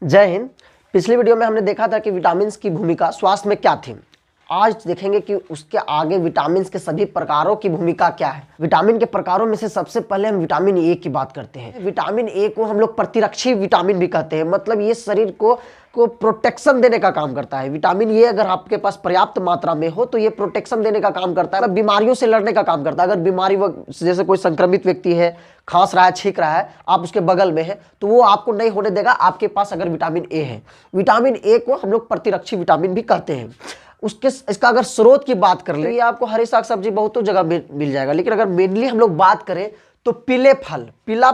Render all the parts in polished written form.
जय हिंद। पिछली वीडियो में हमने देखा था कि विटामिन की भूमिका स्वास्थ्य में क्या थी। आज देखेंगे कि उसके आगे विटामिन के सभी प्रकारों की भूमिका क्या है। विटामिन के प्रकारों में से सबसे पहले हम विटामिन ए की बात करते हैं। विटामिन ए को हम लोग प्रतिरक्षी विटामिन भी कहते हैं, मतलब ये शरीर को प्रोटेक्शन देने का काम करता है। विटामिन ए अगर आपके पास पर्याप्त मात्रा में हो तो ये प्रोटेक्शन देने का काम करता है, बीमारियों से लड़ने का काम करता है। अगर बीमारी जैसे कोई संक्रमित व्यक्ति है, खांस रहा है, छींक रहा है, आप उसके बगल में है तो वो आपको नहीं होने देगा आपके पास अगर विटामिन ए है। विटामिन ए को हम लोग प्रतिरक्षी विटामिन भी कहते हैं। इसका अगर स्रोत की बात कर ले, ये आपको हरी साग सब्जी बहुतों जगह मिल जाएगा, लेकिन अगर मेनली हम लोग बात करें तो पीला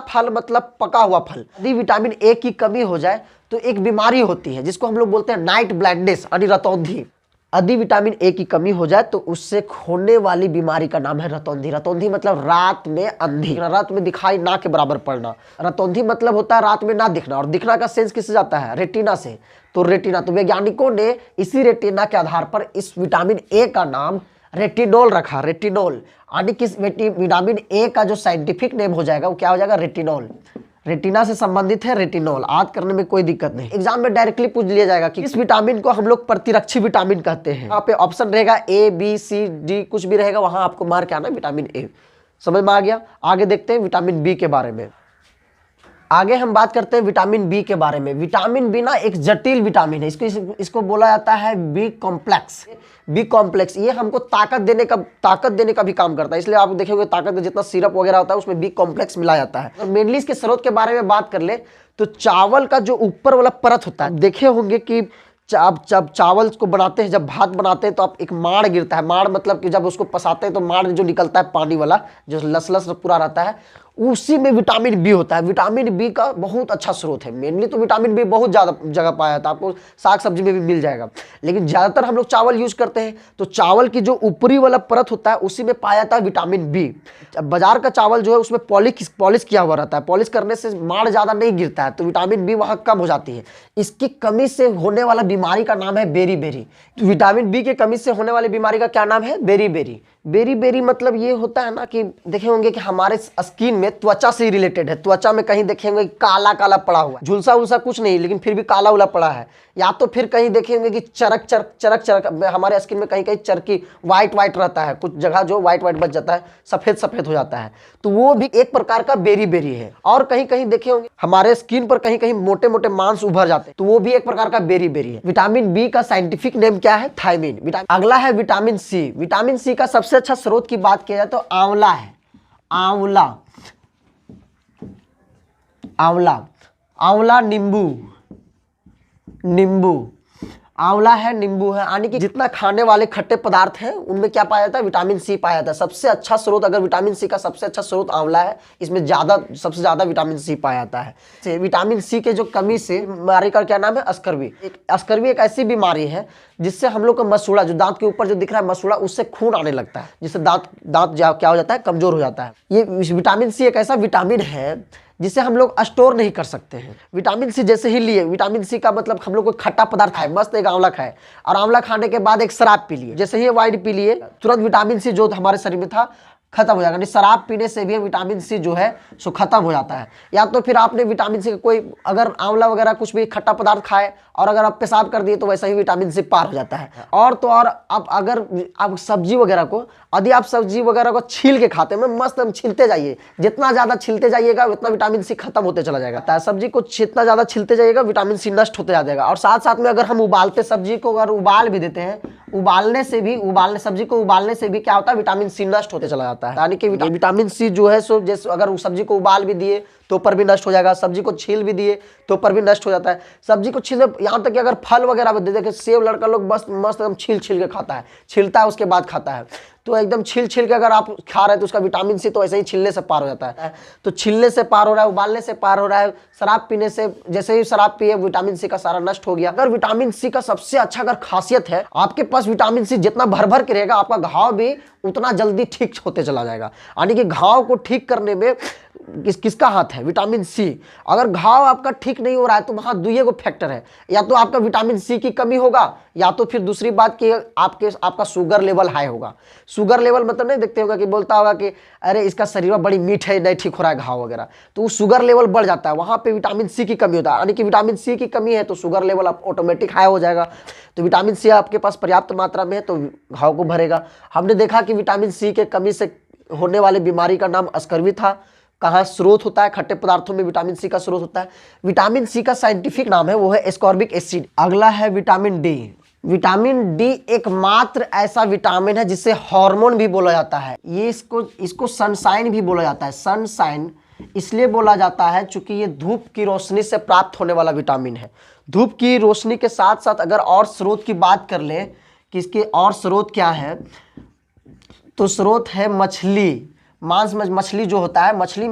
फल मतलब पका हुआ फल। यदि विटामिन ए की कमी हो जाए तो एक बीमारी होती है जिसको हम लोग बोलते हैं नाइट ब्लाइंडनेस यानी रतौंधी। यदि विटामिन ए की कमी हो जाए तो उससे होने वाली बीमारी का नाम है रतौंधी। रतौंधी मतलब रात में अंधी, रात में दिखाई ना के बराबर पड़ना। रतौंधी मतलब होता है रात में ना दिखना, और दिखना का सेंस किससे जाता है? रेटिना से। तो वैज्ञानिकों ने इसी रेटिना के आधार पर इस विटामिन ए का नाम रेटिनोल रखा। रेटिनोल यानी कि विटामिन ए का जो साइंटिफिक नेम हो जाएगा वो क्या हो जाएगा? रेटिनोल। रेटिना से संबंधित है रेटिनोल। याद करने में कोई दिक्कत नहीं, एग्जाम में डायरेक्टली पूछ लिया जाएगा कि इस विटामिन को हम लोग प्रतिरक्षी विटामिन कहते हैं। यहाँ पे ऑप्शन रहेगा ए बी सी डी, कुछ भी रहेगा, वहां आपको मार के आना विटामिन ए। समझ में आ गया? आगे देखते हैं विटामिन बी के बारे में। आगे हम बात करते हैं विटामिन बी के बारे में। विटामिन बी ना एक जटिल विटामिन है। इसको बोला जाता है बी कॉम्प्लेक्स। बी कॉम्प्लेक्स ये हमको ताकत देने का भी काम करता है, इसलिए आप देखेंगे ताकत में जितना सिरप वगैरह होता है उसमें बी कॉम्प्लेक्स मिला जाता है। और मेनली इसके स्रोत के बारे में बात कर ले तो चावल का जो ऊपर वाला परत होता है, देखे होंगे कि जब चावल को बनाते हैं, जब भात बनाते हैं तो आप एक माड़ गिरता है। माड़ मतलब कि जब उसको पसाते हैं तो माड़ जो निकलता है पानी वाला, जो लस पूरा रहता है, उसी में विटामिन बी होता है। विटामिन बी का बहुत अच्छा स्रोत है। मेनली तो विटामिन बी बहुत ज़्यादा जगह पाया जाता है, आपको साग सब्जी में भी मिल जाएगा, लेकिन ज़्यादातर हम लोग चावल यूज करते हैं तो चावल की जो ऊपरी वाला परत होता है उसी में पाया जाता है विटामिन बी। बाजार का चावल जो है उसमें पॉलिश किया हुआ रहता है, पॉलिश करने से माड़ ज़्यादा नहीं गिरता है, तो विटामिन बी वहाँ कम हो जाती है। इसकी कमी से होने वाला बीमारी का नाम है बेरी। विटामिन बी की कमी से होने वाली बीमारी का क्या नाम है? बेरी मतलब ये होता है ना कि देखे होंगे कि हमारे स्किन में त्वचा से रिलेटेड है। त्वचा में कहीं देखेंगे काला पड़ा हुआ है, झुलसा उलसा कुछ नहीं, लेकिन फिर भी काला उला पड़ा है। या तो फिर कहीं देखेंगे कि चरक हमारे स्किन में कहीं चरकी व्हाइट रहता है, कुछ जगह जो व्हाइट बच जाता है, सफेद हो जाता है, तो वो भी एक प्रकार का बेरी है। और कहीं देखे होंगे हमारे स्किन पर कहीं मोटे मांस उभर जाते हैं, तो वो भी एक प्रकार का बेरी है। विटामिन बी का साइंटिफिक नेम क्या है? थायमीन। अगला है विटामिन सी। विटामिन सी का सबसे अच्छा स्रोत की बात किया जाए तो आंवला है। आंवला, नींबू। आंवला है, नींबू है, यानी कि जितना खाने वाले खट्टे पदार्थ हैं उनमें क्या पाया जाता है? विटामिन सी पाया जाता है। सबसे अच्छा स्रोत, अगर विटामिन सी का सबसे अच्छा स्रोत आंवला है, इसमें सबसे ज्यादा विटामिन सी पाया जाता है। विटामिन सी के जो कमी से बीमारी का क्या नाम है? अस्कर्वी एक ऐसी बीमारी है जिससे हम लोग का मसूड़ा, जो दांत के ऊपर जो दिख रहा है मसूड़ा, उससे खून आने लगता है, जिससे दांत क्या हो जाता है? कमजोर हो जाता है। ये विटामिन सी एक ऐसा विटामिन है जिसे हम लोग स्टोर नहीं कर सकते हैं। विटामिन सी जैसे ही लिए, विटामिन सी का मतलब हम लोग को खट्टा पदार्थ खाए, मस्त एक आंवला खाए, और आंवला खाने के बाद एक शराब पी लिए, जैसे ही वाइन पी लिए तुरंत विटामिन सी जो हमारे शरीर में था खत्म हो जाएगा। शराब पीने से भी विटामिन सी जो है सो खत्म हो जाता है। या तो फिर आपने विटामिन सी का कोई अगर आंवला वगैरह कुछ भी खट्टा पदार्थ खाए और अगर आप पेशाब कर दिए तो वैसा ही विटामिन सी पार हो जाता है। और तो और अगर आप सब्जी वगैरह को, यदि आप सब्जी वगैरह को छील के खाते हैं, मस्त छीलते जाइए, जितना ज्यादा छीलते जाइएगा उतना विटामिन सी खत्म होते चला जाएगा। सब्जी को जितना ज्यादा छीलते जाइएगा विटामिन सी नष्ट होते जाएगा। और साथ में अगर हम उबालते सब्जी को अगर उबाल भी देते हैं, सब्जी को उबालने से भी क्या होता है? विटामिन सी नष्ट होते चला जाता है। यानी कि विटामिन सी जो है सो जैसे अगर सब्जी को उबाल भी दिए तो पर भी नष्ट हो जाएगा, सब्जी को छील भी दिए तो पर भी नष्ट हो जाता है। सब्जी को छील, यहाँ तक कि अगर फल वगैरह दे देखे, सेब लड़का लोग बस मस्त एकदम छील के खाता है, छिलता है उसके बाद खाता है, तो एकदम छील के अगर आप खा रहे हैं तो उसका विटामिन सी तो ऐसे ही छिलने से पार हो जाता है। तो छिलने से पार हो रहा है, उबालने से पार हो रहा है, शराब पीने से, जैसे ही शराब पिए विटामिन सी का सारा नष्ट हो गया। अगर विटामिन सी का सबसे अच्छा अगर खासियत है, आपके पास विटामिन सी जितना भर के रहेगा आपका घाव भी उतना जल्दी ठीक होते चला जाएगा। यानी कि घाव को ठीक करने में किसका हाथ है? Vitamin C. अगर घाव आपका ठीक नहीं हो रहा है तो वहाँ दुइये को फैक्टर है, या तो आपका विटामिन सी की कमी होगा, या तो फिर दूसरी बात कि आपका शुगर लेवल हाई होगा। शुगर लेवल मतलब नहीं देखते होगा कि बोलता होगा कि अरे इसका शरीर में बड़ी मीठ है, नहीं ठीक हो रहा है घाव वगैरह, तो वो शुगर लेवल बढ़ जाता है, वहाँ पे विटामिन सी की कमी होता है। यानी कि विटामिन सी की कमी है तो शुगर लेवल आप ऑटोमेटिक हाई हो जाएगा। तो विटामिन सी आपके पास पर्याप्त मात्रा में है तो घाव को भरेगा। हमने देखा कि विटामिन सी के कमी से होने वाली बीमारी का नाम स्कर्वी था। कहाँ स्रोत होता है? खट्टे पदार्थों में विटामिन सी का स्रोत होता है। विटामिन सी का साइंटिफिक नाम है वो है एस्कॉर्बिक एसिड। अगला है विटामिन डी। विटामिन डी एकमात्र ऐसा विटामिन है जिसे हार्मोन भी बोला जाता है। ये इसको सनशाइन भी बोला जाता है। सनशाइन इसलिए बोला जाता है क्योंकि ये धूप की रोशनी से प्राप्त होने वाला विटामिन है। धूप की रोशनी के साथ साथ अगर और स्रोत की बात कर ले कि इसके और स्रोत क्या है, तो स्रोत है मछली, मांस मछली जो होता है, मछली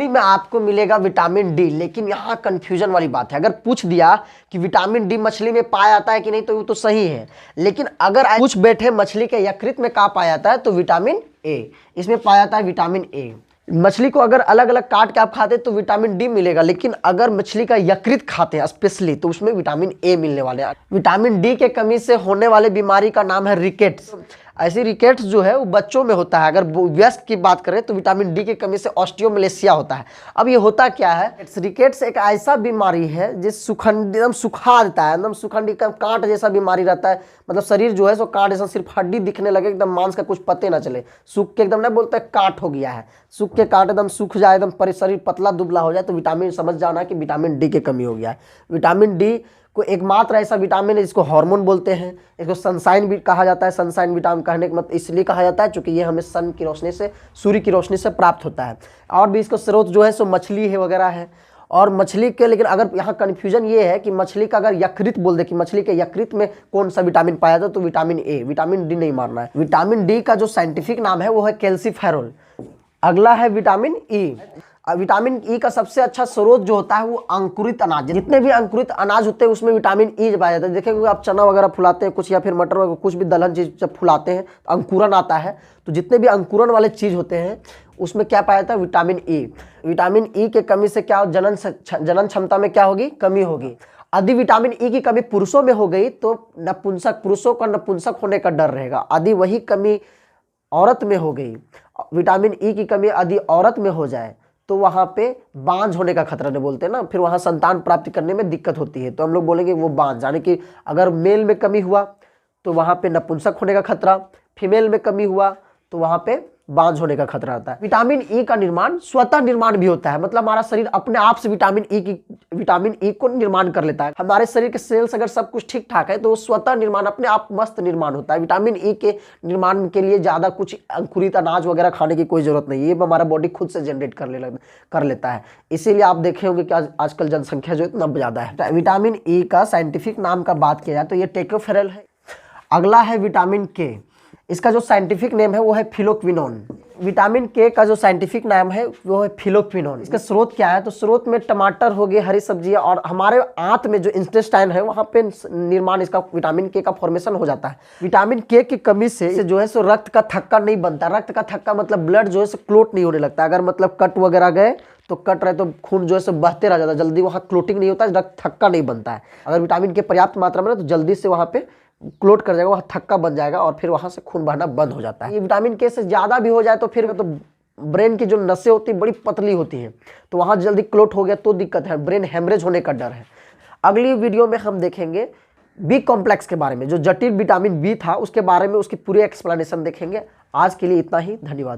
में आपको मिलेगा विटामिन डी। लेकिन यहाँ कंफ्यूजन वाली बात है। अगर पूछ दिया कि विटामिन डी मछली में पाया जाता है कि नहीं, तो वो तो सही है। लेकिन अगर पूछ बैठे मछली के यकृत में कहाँ पाया जाता है, तो विटामिन ए, इसमें पाया जाता है विटामिन ए। मछली को अगर अलग अलग काट के आप खाते तो विटामिन डी मिलेगा, लेकिन अगर मछली का यकृत खाते हैं स्पेशली तो उसमें विटामिन ए मिलने वाले हैं। विटामिन डी के कमी से होने वाले बीमारी का नाम है रिकेट्स। ऐसी रिकेट्स जो है वो बच्चों में होता है। अगर वयस्क की बात करें तो विटामिन डी की कमी से ऑस्टियोमलेशिया होता है। अब ये होता क्या है? रिकेट्स एक ऐसा बीमारी है जिस एकदम सुखा देता है, एकदम सुखंडी का कांट जैसा बीमारी रहता है। मतलब शरीर जो है सो कांट जैसा, सिर्फ हड्डी दिखने लगे, एकदम मांस का कुछ पते ना चले, सूख के एकदम ना बोलते हैं काट हो गया है, सूख के काट एकदम सूख जाए, एकदम शरीर पतला दुबला हो जाए, तो विटामिन समझ जाना कि विटामिन डी की कमी हो गया है। विटामिन डी को एकमात्र ऐसा विटामिन है जिसको हार्मोन बोलते हैं। इसको सनशाइन भी कहा जाता है। सनशाइन विटामिन कहने का मतलब इसलिए कहा जाता है क्योंकि ये हमें सन की रोशनी से, सूर्य की रोशनी से प्राप्त होता है। और भी इसको स्रोत जो है सो मछली है वगैरह है, और मछली के, लेकिन अगर यहाँ कन्फ्यूजन ये है कि मछली का अगर यकृत बोल दे कि मछली के यकृत में कौन सा विटामिन पाया जाता, तो विटामिन ए, विटामिन डी नहीं मारना है। विटामिन डी का जो साइंटिफिक नाम है वो है कैल्सीफेरोल। अगला है विटामिन ई। विटामिन ई का सबसे अच्छा स्रोत जो होता है वो अंकुरित अनाज। जितने भी अंकुरित अनाज होते हैं उसमें विटामिन ई पाया जाता है। देखेंगे आप चना वगैरह फुलाते हैं कुछ, या फिर मटर वगैरह कुछ भी दलहन चीज जब फुलाते हैं तो अंकुरन आता है, तो जितने भी अंकुरन वाले चीज होते हैं उसमें क्या पाया जाता है? Vitamin E. विटामिन ई के कमी से क्या जनन क्षमता में क्या होगी? कमी होगी। यदि विटामिन ई की कमी पुरुषों में हो गई तो पुरुषों का नपुंसक होने का डर रहेगा। यदि वही कमी औरत में हो गई, विटामिन ई की कमी यदि औरत में हो जाए तो वहाँ पे बांझ होने का खतरा नहीं बोलते ना, फिर वहाँ संतान प्राप्ति करने में दिक्कत होती है, तो हम लोग बोलेंगे वो बांझ। यानी कि अगर मेल में कमी हुआ तो वहाँ पे नपुंसक होने का खतरा, फीमेल में कमी हुआ तो वहाँ पे बांझ होने का खतरा आता है। विटामिन ई का निर्माण स्वतः निर्माण भी होता है, मतलब हमारा शरीर अपने आप से विटामिन ई को निर्माण कर लेता है। हमारे शरीर के सेल्स अगर सब कुछ ठीक ठाक है तो स्वतः निर्माण, अपने आप मस्त निर्माण होता है। विटामिन ई के निर्माण के लिए ज्यादा कुछ अंकुरित अनाज वगैरह खाने की कोई जरूरत नहीं है, ये हमारा बॉडी खुद से जनरेट कर लेता है। इसीलिए आप देखे होंगे कि आजकल जनसंख्या जो इतना ज्यादा है। विटामिन ई का साइंटिफिक नाम का बात किया जाए तो ये टेकोफेरल है। अगला है विटामिन के। इसका जो साइंटिफिक नेम है वो है फिलोक्विनोन। विटामिन के का जो साइंटिफिक नाम है वो है फिलोक्विनोन। इसका स्रोत क्या है? तो स्रोत में टमाटर हो गए, हरी सब्जियां, और हमारे आंत में जो इंटेस्टाइन है वहाँ पे निर्माण इसका विटामिन के का फॉर्मेशन हो जाता है। विटामिन के की कमी से जो है सो रक्त का थक्का नहीं बनता। रक्त का थक्का मतलब ब्लड जो है सो क्लोट नहीं होने लगता। अगर मतलब कट वगैरह गए तो कट रहे तो खून जो है सो बहते रह जाता है, जल्दी वहाँ क्लोटिंग नहीं होता, रक्त थक्का नहीं बनता है। अगर विटामिन के पर्याप्त मात्रा में तो जल्दी से वहाँ पे क्लोट कर जाएगा, वहाँ थक्का बन जाएगा और फिर वहाँ से खून बहना बंद हो जाता है। ये विटामिन के से ज़्यादा भी हो जाए तो फिर तो ब्रेन की जो नसें होती है बड़ी पतली होती हैं, तो वहाँ जल्दी क्लोट हो गया तो दिक्कत है, ब्रेन हेमरेज होने का डर है। अगली वीडियो में हम देखेंगे बी कॉम्प्लेक्स के बारे में, जो जटिल विटामिन बी था उसके बारे में, उसकी पूरी एक्सप्लेनेशन देखेंगे। आज के लिए इतना ही, धन्यवाद।